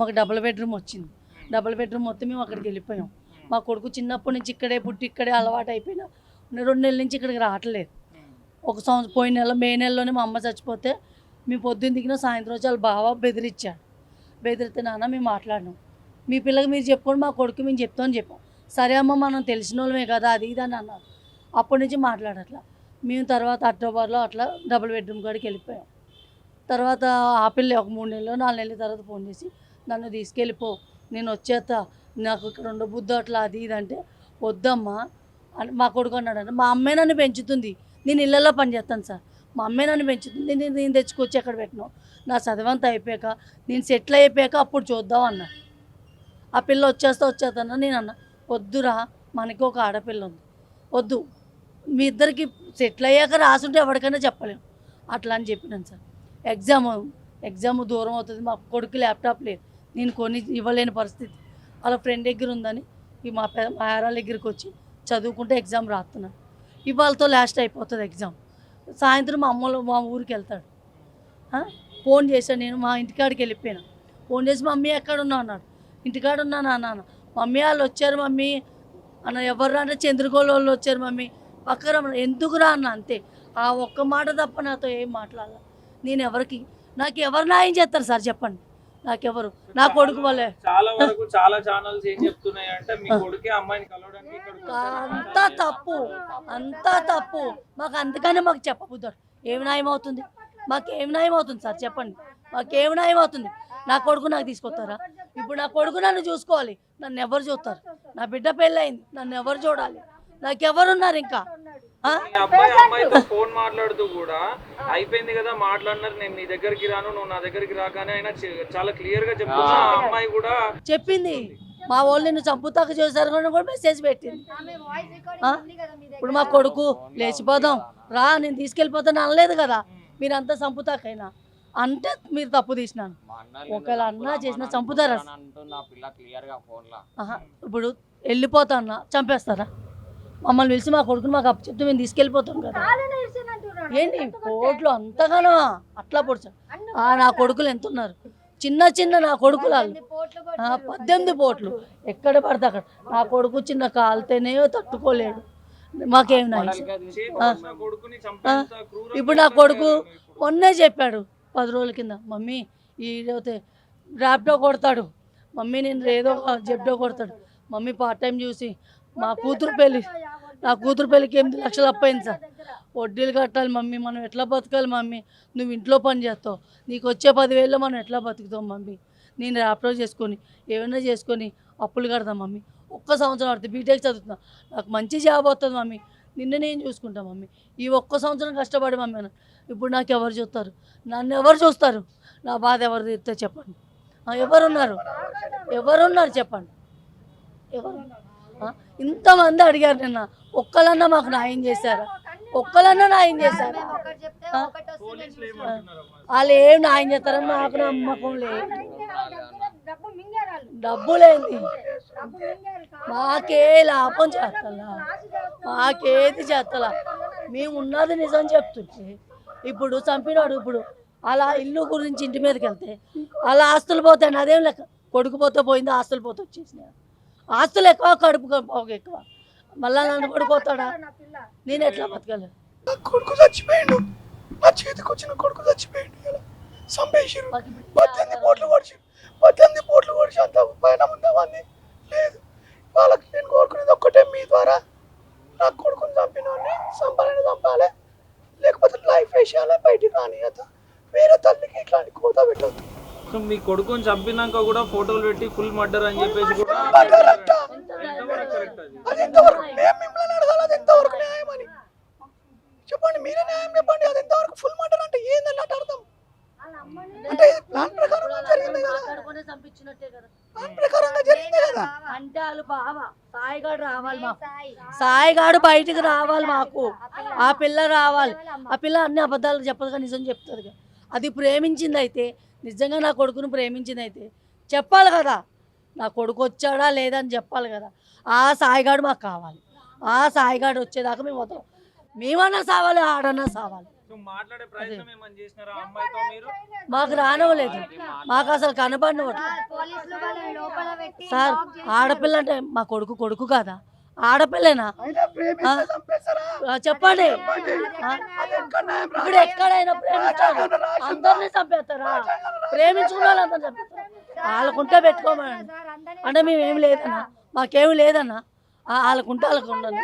మాకు double bedroom వచ్చింది. Double bedroom మొత్తం మేము అక్కడికి వెళ్ళిపోయాం. మా కొడుకు చిన్నప్పటి నుంచి ఇక్కడే పుట్టి ఇక్కడే అలవాటు అయిపోయినా 2 నెలల నుంచి ఇక్కడికి రావట్లేదు. ఒక సంవత్సరం పోయిన నెల మే నెలలోనే మా అమ్మ చచ్చిపోతే మేము పొద్దున్న దిగిన సాయంత్రం వచ్చి వాళ్ళ బావ బెదిరించాడు. బెదిరితే నాన్న మేము మాట్లాడినాం, మీ పిల్లకి మీరు చెప్పుకోండి, మా కొడుకు మేము చెప్తామని చెప్పాం. సరే అమ్మ మనం తెలిసిన వాళ్ళమే కదా అది ఇది అని అన్నారు. అప్పటి నుంచి మాట్లాడట్లా. మేము తర్వాత అక్టోబర్లో అట్లా డబుల్ బెడ్రూమ్ కాడికి వెళ్ళిపోయాం. తర్వాత ఆ పిల్ల ఒక 3 నెలలు 4 నెలల తర్వాత ఫోన్ చేసి నన్ను తీసుకెళ్ళిపో, నేను వచ్చేస్తా, నాకు ఇక్కడ ఉండబుద్దు అట్లా అది ఇది అంటే వద్దమ్మా అని మా కొడుకు అన్నాడు. మా అమ్మే నన్ను పెంచుతుంది, నేను ఇళ్ళల్లో పని చేస్తాను సార్, మా అమ్మే నన్ను పెంచుతుంది, నేను తెచ్చుకొచ్చి ఎక్కడ పెట్టినా, నా చదవంతా అయిపోయాక నేను సెటిల్ అయిపోయాక అప్పుడు చూద్దాం అన్నా. ఆ పిల్ల వచ్చేస్తాను నేను అన్నా, వద్దురా మనకి ఒక ఆడపిల్ల ఉంది, వద్దు, మీ ఇద్దరికి సెటిల్ అయ్యాక రాసుంటే ఎవరికైనా చెప్పలేము అట్లా అని చెప్పినాను సార్. ఎగ్జామ్ దూరం అవుతుంది, మా కొడుకు ల్యాప్టాప్ లేదు, నేను కొని ఇవ్వలేని పరిస్థితి, వాళ్ళ ఫ్రెండ్ దగ్గర ఉందని మా ఆరాల దగ్గరికి వచ్చి చదువుకుంటే ఎగ్జామ్ రాస్తున్నాను. ఇవాళతో లాస్ట్ అయిపోతుంది ఎగ్జామ్. సాయంత్రం మా ఊరికి వెళ్తాడు. ఫోన్ చేశాను, నేను మా ఇంటికాడికి వెళ్ళిపోయాను. ఫోన్ చేసి మమ్మీ ఎక్కడ ఉన్నావు అన్నాడు. ఇంటికాడ ఉన్నాను అన్నాను. మమ్మీ వాళ్ళు వచ్చారు మమ్మీ అన్న, ఎవరు అంటే చంద్రగోళ వాళ్ళు వచ్చారు మమ్మీ, పక్కన ఎందుకు రా అన్న, అంతే. ఆ ఒక్క మాట తప్ప నాతో ఏం మాట్లాడాలి. నేను ఎవరికి, నాకు ఎవరు న్యాయం చేస్తారు సార్ చెప్పండి, నాకెవరు, నా కొడుకు వాళ్ళే. చాలా వరకు చాలా ఛానల్స్ ఏం చెప్తున్నాయి అంటే మీ కొడుకే అమ్మాయిని కలవడానికి అంతా తప్పు. మాకు అందుకనే మాకు చెప్పబుద్దాడు. ఏమి న్యాయం అవుతుంది, మాకేం న్యాయం అవుతుంది సార్ చెప్పండి, మాకేం న్యాయం అవుతుంది. నా కొడుకు నాకు తీసుకొస్తారా? ఇప్పుడు నా కొడుకు నన్ను చూసుకోవాలి, నన్ను ఎవరు చూస్తారు? నా బిడ్డ పెళ్ళయింది, నన్ను ఎవరు చూడాలి? నాకెవరున్నారు ఇంకా? అమ్మాయితో ఫోన్ మాట్లాడుతూ కూడా అయిపోయింది కదా మాట్లాడినారు, నేను నీ దగ్గరికి రాను, నువ్వు నా దగ్గరికి రాగానే ఆయన చాలా క్లియర్ గా చెప్తున్నా. అమ్మాయి కూడా చెప్పింది, మా వాళ్ళు నిన్ను చంపుతాక చేశారు కూడా మెసేజ్ పెట్టింది. ఇప్పుడు మా కొడుకు లేచిపోదాం రా నేను తీసుకెళ్ళిపోతాను అనలేదు కదా, మీరంతా చంపుతాకైనా అంటే మీరు తప్పు తీసినాను. ఒకవేళ అన్నా చేసిన చంపుతారా? ఇప్పుడు వెళ్ళిపోతా అన్నా చంపేస్తారా? మమ్మల్ని పిలిచి మా కొడుకుని మాకు అప్పు చెప్తే మేము తీసుకెళ్ళిపోతాం కదా. ఏంటి కోట్లు అంతగానో అట్లా పొడిచారు. నా కొడుకులు ఎంత ఉన్నారు, చిన్న నా కొడుకులు వాళ్ళు 18 పోట్లు ఎక్కడ పడితే అక్కడ. నా కొడుకు చిన్న కాలితేనే తట్టుకోలేడు, మాకేం నాయి. ఇప్పుడు నా కొడుకు మొన్నే చెప్పాడు 10 రోజుల కింద, మమ్మీ ఈడైతే ర్యాప్టో కొడతాడు మమ్మీ, నేను ఏదో జెప్టో కొడతాడు మమ్మీ, పార్ట్ టైం చూసి నా కూతురు పెళ్ళికి 8 లక్షలు అప్పయింది సార్, వడ్డీలు కట్టాలి మమ్మీ, మనం ఎట్లా బతకాలి మమ్మీ, నువ్వు ఇంట్లో పని చేస్తావు, నీకు వచ్చే 10,000లో మనం ఎట్లా బతుకుతాం మమ్మీ, నేను ర్యాప్టో చేసుకొని ఏమైనా చేసుకొని అప్పులు కడతాం మమ్మీ, 1 సంవత్సరం పడుతుంది, బీటెక్ చదువుతున్నా, నాకు మంచి జాబ్ వస్తుంది మమ్మీ, నిన్ను నేను చూసుకుంటా మమ్మీ, ఈ 1 సంవత్సరం కష్టపడి మమ్మీ అన్న. ఇప్పుడు నాకు ఎవరు చూస్తారు, నన్ను ఎవరు చూస్తారు, నా బాధ ఎవరు తీరుతో చెప్పండి, ఎవరున్నారు చెప్పండి, ఎవరు? ఇంతమంది అడిగారు నిన్న, ఒక్కలన్నా మాకు న్యాయం చేశారా? ఒక్కలన్నా న్యాయం చేశారా? వాళ్ళు ఏం న్యాయం చేస్తారని నాకు నమ్మకం లేదు. డబ్బులేంది, మాకే లాభం చేస్తలా, మాకేది చేస్తలా, మేము ఉన్నది నిజం చెప్తుంటే. ఇప్పుడు చంపినాడు, ఇప్పుడు అలా ఇల్లు గురించి ఇంటి మీదకి వెళ్తే అలా ఆస్తులు పోతాయి, అదేం లెక్క, కొడుకు పోతే పోయింది, ఆస్తులు పోతే వచ్చేసినాయి. ఆస్తులు ఎక్కువ, కడుపు ఎక్కువ, మళ్ళా నన్ను పడిపోతాడా? నేను ఎట్లా బతకలేదు? కొడుకు చచ్చిపోయాడు, నా చేతికి వచ్చిన కొడుకు చచ్చిపోయాడు, సంపేసారు, 18 పోట్లు పొడిచి అంత పైన ఉందామని లేదు. వాళ్ళకి నేను కోరుకునేది ఒక్కటే, మీ ద్వారా నా కొడుకుని చంపినోడిని చంపాలి, లేకపోతే లైఫ్ వేసేయాలి, బయటికి రాని, వేరే తల్లికి ఇట్లాంటి కోత పెట్టద్దు. సో మీ కొడుకుని చంపినాక కూడా ఫోటోలు పెట్టి ఫుల్ మర్డర్ అని చెప్పేసి కూడా అది ఎంతవరకు మేము మిమ్మల్ని అడగాలి, అది ఎంతవరకు న్యాయం అని చెప్పండి, మీరే న్యాయం చెప్పండి. అది ఎంతవరకు ఫుల్ మర్డర్ అంటే ఏందని అర్థం? అంటే ప్లాన్ ప్రకారంగా జరిగింది కదా, ప్లాన్ ప్రకారంగా జరిగింది కదా. అంటే వాళ్ళు సాయిగాడు రావాలి, మాకు సాయిగాడు బయటికి రావాలి, మాకు ఆ పిల్ల రావాలి. ఆ పిల్ల అన్ని అబద్ధాలు చెప్పదుగా నిజం చెప్తుంది. అది ప్రేమించింది అయితే, నిజంగా నా కొడుకును ప్రేమించింది అయితే చెప్పాలి కదా, నా కొడుకు వచ్చాడా లేదా అని చెప్పాలి కదా. ఆ సాయిగాడు మాకు కావాలి, ఆ సాయిగాడు వచ్చేదాకా మేము వదలం, మేమన్నా సావాలి, ఆడన్నా సావాలి. సో మాట్లాడే ప్రయత్నం ఏమని చేసినారా ఆ అమ్మాయితో మీరు? మాకు రానివ్వలేదు, మాకు అసలు కనబడినవాడు. సార్ ఆడపిల్ల అంటే మా కొడుకు కొడుకు కాదా, ఆడపిల్లేనా? అయినా ప్రేమిస్తే చంపేస్తారా? చెప్పండి. అది ఎక్కడ న్యాయం? ఇప్పుడు ఎక్కడైనా ప్రేమిస్తారు, అందరినీ చంపేస్తారా? ప్రేమించుకున్న వాళ్ళందరూ చంపేస్తారా? వాళ్ళకుంటే పెట్టుకోమని అంటే మేమేం లేదన్నా, మాకేమి లేదన్నా. వాళ్ళకుంటే వాళ్ళకు ఉండను.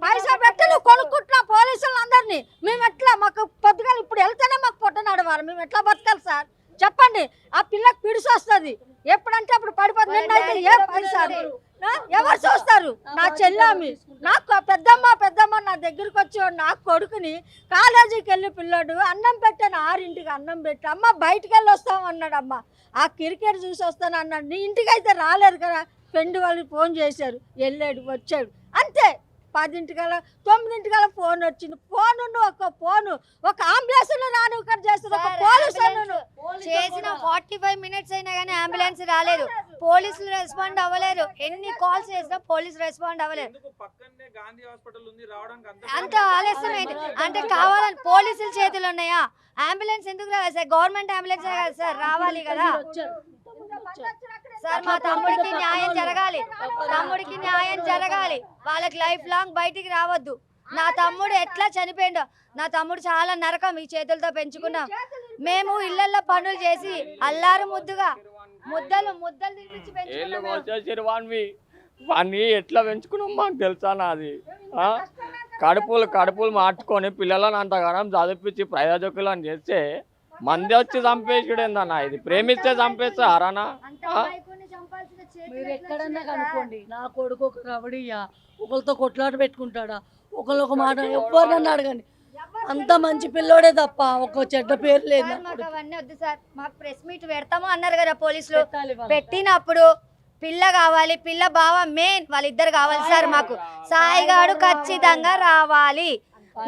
పైసా పెట్టి నువ్వు కొనుక్కుంటున్నా పోలీసులు అందరినీ. మేము ఎట్లా, మాకు పొద్దుగాల ఇప్పుడు వెళ్తేనే మాకు పొట్టనాడవారు, మేము ఎట్లా బతకాలి సార్ చెప్పండి? ఆ పిల్లకి పిడిసి వస్తుంది, ఎప్పుడంటే అప్పుడు పడిపోతుంది. నిన్నైతే ఏ పైసారు ఎవరు చూస్తారు? నా చెల్లామి, నాకు పెద్దమ్మ నా దగ్గరికి వచ్చి నా కొడుకుని కాలేజీకి వెళ్ళి పిల్లాడు అన్నం పెట్టాను, 6ంటికి అన్నం పెట్టి అమ్మ బయటికి వెళ్ళి వస్తామన్నాడు. అమ్మ ఆ క్రికెట్ చూసి వస్తాను అన్నాడు. నీ ఇంటికి అయితే రాలేదు కదా, ఫ్రెండ్ వాళ్ళు ఫోన్ చేశారు, వెళ్ళాడు వచ్చాడు అంతే. 10ంటికల్లా 9ంటికల్లా ఫోన్ వచ్చింది. ఒక అంబులెన్స్ రాను ఇక్కడ చేస్తారు, ఒక పోలీసు చేసిన 45 మినిట్స్ అయినా కానీ అంబులెన్స్ రాలేదు, పోలీసులు రెస్పాండ్ అవ్వలేరు. ఎన్ని కాల్స్ చేసినా పోలీసు రెస్పాండ్ అవ్వలేరు. ఎందుకు పక్కనే గాంధీ హాస్పిటల్ ఉంది, రావడానికి అంత ఆలస్యం ఏంటి అంటే కావాలని పోలీసుల చేతులు ఉన్నాయా? అంబులెన్స్ ఎందుకు రావాలి సార్? గవర్నమెంట్ అంబులెన్స్ కదా సార్, రావాలి కదా సార్. మా తమ్ముడికి న్యాయం జరగాలి, తమ్ముడికి న్యాయం జరగాలి. వాళ్ళకి లైఫ్ లాంగ్ బయటికి రావద్దు. నా తమ్ముడు ఎట్లా చనిపోయిండో, నా తమ్ముడు చాలా నరకం ఈ చేతులతో పెంచుకున్నాం మేము. ఇళ్లల్లో పనులు చేసి అల్లారు ముద్దలు తినిపించి పెంచుకున్నాం. వాడిని ఎట్లా పెంచుకున్నాం మాకు తెలుసా? నాది కడుపులు మార్చుకొని పిల్లలను అంతగానం చదివించి ప్రయోజకులను చేస్తే మంది వచ్చి చంపేసాడేందన్నా? ఇది ప్రేమిస్తే చంపేస్తారానా? మీరు ఎక్కడన్నా కనుక్కోండి, నా కొడుకు ఒక రవడియా, ఒకరితో కొట్లాట పెట్టుకుంటాడా, ఒకళ్ళు ఒక మాట, ఎవరినన్నా అడగండి, అంత మంచి పిల్లోడే తప్ప ఒక చెడ్డ పేరు లేదు. మాకు అవన్నీ వద్దు సార్. మాకు ప్రెస్ మీట్ పెడతాము అన్నారు కదా పోలీసులు, పెట్టినప్పుడు పిల్ల కావాలి, పిల్ల బావ మెయిన్ వాళ్ళిద్దరు కావాలి సార్. మాకు సాయిగాడు ఖచ్చితంగా రావాలి.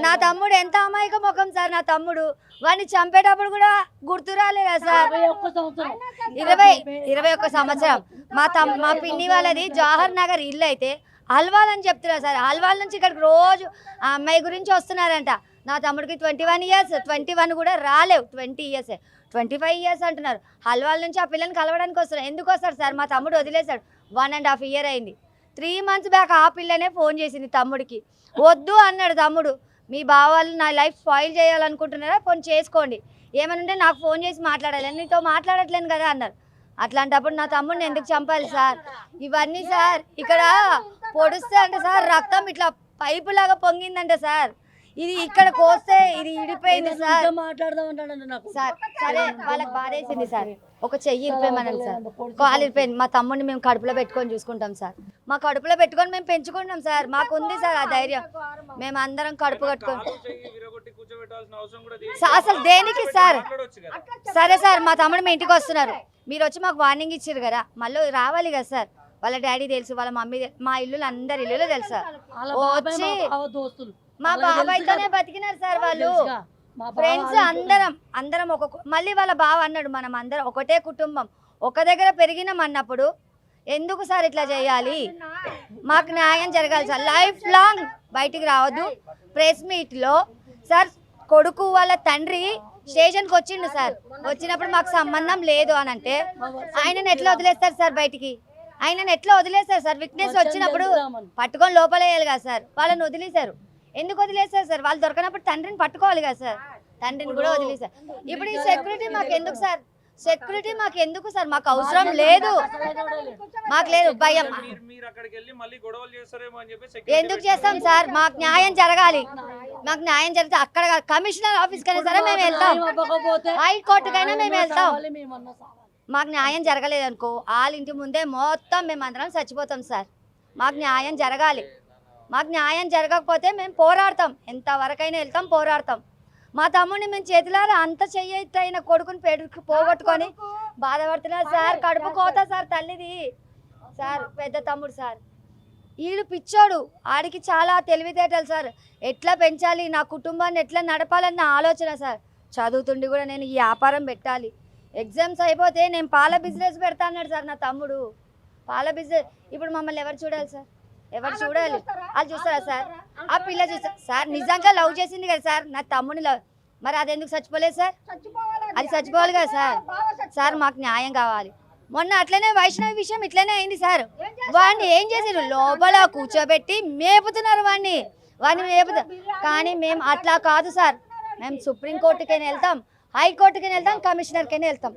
నా తమ్ముడు ఎంత అమాయక ముఖం సార్. నా తమ్ముడు వాడిని చంపేటప్పుడు కూడా గుర్తు రాలేదా సార్? 21 సంవత్సరం. మా పిన్ని వాళ్ళది జవహర్ నగర్ ఇల్లు అయితే హల్వాల్ అని చెప్తున్నారు సార్. హల్వాల్ నుంచి ఇక్కడికి రోజు ఆ అమ్మాయి గురించి వస్తున్నారంట. నా తమ్ముడికి 21 ఇయర్స్, 21 కూడా రాలేవు, 20 ఇయర్స్, 25 ఇయర్స్ అంటున్నారు. హల్వాల్ నుంచి ఆ పిల్లని కలవడానికి వస్తున్నారు. ఎందుకు వస్తారు సార్? మా తమ్ముడు వదిలేశాడు, 1.5 ఇయర్ అయింది. 3 మంత్స్ బ్యాక్ ఆ పిల్లనే ఫోన్ చేసింది తమ్ముడికి, వద్దు అన్నాడు తమ్ముడు. మీ బావాళ్ళు నా లైఫ్ స్పాయిల్ చేయాలనుకుంటున్నారా, ఫోన్ చేసుకోండి, ఏమని ఉంటే నాకు ఫోన్ చేసి మాట్లాడాలి, నీతో మాట్లాడట్లేను కదా అన్నారు. అట్లాంటప్పుడు నా తమ్ముడిని ఎందుకు చంపాలి సార్? ఇవన్నీ సార్ ఇక్కడ పొడుస్తే అంటే సార్ రక్తం ఇట్లా పైపు లాగా పొంగిందంటే సార్, ఇది ఇక్కడ కోస్తే ఇది ఇడిపోయింది సార్. మాట్లాడదామంటాడు నాకు సార్. సరే వాళ్ళకి బాధేసింది సార్, ఒక చెయ్యి ఇరిపోయమన్నాను సార్, కాలు ఇరిపోయింది. మా తమ్ముడిని మేము కడుపులో పెట్టుకొని చూసుకుంటాం సార్, మా కడుపులో పెట్టుకొని మేము పెంచుకుంటాం సార్. మాకు ఉంది సార్ ఆ ధైర్యం, మేము అందరం కడుపు కట్టుకొని. అసలు దేనికి సార్? సరే సార్, మా తమ్ముడు మీ ఇంటికి వస్తున్నారు, మీరు వచ్చి మాకు వార్నింగ్ ఇచ్చారు కదా, మళ్ళీ రావాలి కదా సార్. వాళ్ళ డాడీ తెలుసు, వాళ్ళ మమ్మీ మా ఇల్లు అందరి ఇల్లు తెలుసు సార్. వచ్చి మా బాబాయ్తోనే బతికినారు సార్ వాళ్ళు, ఫ్రెండ్స్ అందరం మళ్ళీ వాళ్ళ బావ అన్నాడు, మనం అందరం ఒకటే కుటుంబం, ఒక దగ్గర పెరిగినాం అన్నప్పుడు ఎందుకు సార్ ఇట్లా చేయాలి? మాకు న్యాయం జరగాలి సార్, లైఫ్ లాంగ్ బయటికి రావద్దు. ప్రెస్ మీట్లో సార్ కొడుకు వాళ్ళ తండ్రి స్టేషన్కి వచ్చిండు సార్, వచ్చినప్పుడు మాకు సంబంధం లేదు అని అంటే ఆయనను ఎట్లా వదిలేస్తారు సార్ బయటికి? ఆయనను ఎట్లా వదిలేస్తారు సార్? విట్నెస్ వచ్చినప్పుడు పట్టుకొని లోపలేయాలి కదా సార్, వాళ్ళని వదిలేశారు. ఎందుకు వదిలేశారు సార్? వాళ్ళు దొరకనప్పుడు తండ్రిని పట్టుకోవాలి కదా సార్, తండ్రిని కూడా వదిలేశారు. ఇప్పుడు ఈ సెక్యూరిటీ మాకు ఎందుకు సార్? సెక్యూరిటీ మాకు ఎందుకు సార్? మాకు అవసరం లేదు, మాకు లేదు భయం. ఎందుకు చేస్తాం సార్? మాకు న్యాయం జరగాలి, మాకు న్యాయం జరిగితే అక్కడ కమిషనర్ ఆఫీస్ కైనా సరే మేము వెళ్తాం, హైకోర్టుకైనా మేము వెళ్తాం. మాకు న్యాయం జరగలేదు అనుకో, వాళ్ళ ఇంటి ముందే మొత్తం మేము అందరం చచ్చిపోతాం సార్. మాకు న్యాయం జరగాలి, మాకు న్యాయం జరగకపోతే మేము పోరాడతాం, ఎంతవరకైనా వెళ్తాం, పోరాడతాం. మా తమ్ముడిని మేము చేతులారా అంత చెయ్యైన కొడుకుని పోగొట్టుకొని బాధపడుతున్నారు సార్. కడుపు కోత సార్ తల్లిది సార్, పెద్ద తమ్ముడు సార్. వీడు పిచ్చోడు, ఆడికి చాలా తెలివితేటలు సార్. ఎట్లా పెంచాలి, నా కుటుంబాన్ని ఎట్లా నడపాలన్న ఆలోచన సార్. చదువుతుండి కూడా నేను ఈ వ్యాపారం పెట్టాలి, ఎగ్జామ్స్ అయిపోతే నేను పాల బిజినెస్ పెడతా అన్నాడు సార్ నా తమ్ముడు. పాల బిజినెస్ ఇప్పుడు మమ్మల్ని ఎవరు చూడాలి సార్? ఎవరు చూడాలి వాళ్ళు చూస్తారా సార్ ఆ పిల్ల చూస్తారు సార్ నిజంగా లవ్ చేసింది కదా సార్ నా తమ్ముని లవ్ మరి అది ఎందుకు చచ్చిపోలేదు సార్ అది చచ్చిపోవాలి కదా సార్ సార్ మాకు న్యాయం కావాలి మొన్న అట్లనే వైష్ణవి విషయం ఇట్లనే అయింది సార్ వాడిని ఏం చేసారు లోపల కూర్చోబెట్టి మేపుతున్నారు వాడిని మేపుతారు కానీ మేము అట్లా కాదు సార్ మేము సుప్రీంకోర్టుకైనా వెళ్తాం హైకోర్టుకైనా వెళ్తాం కమిషనర్కైనా వెళ్తాం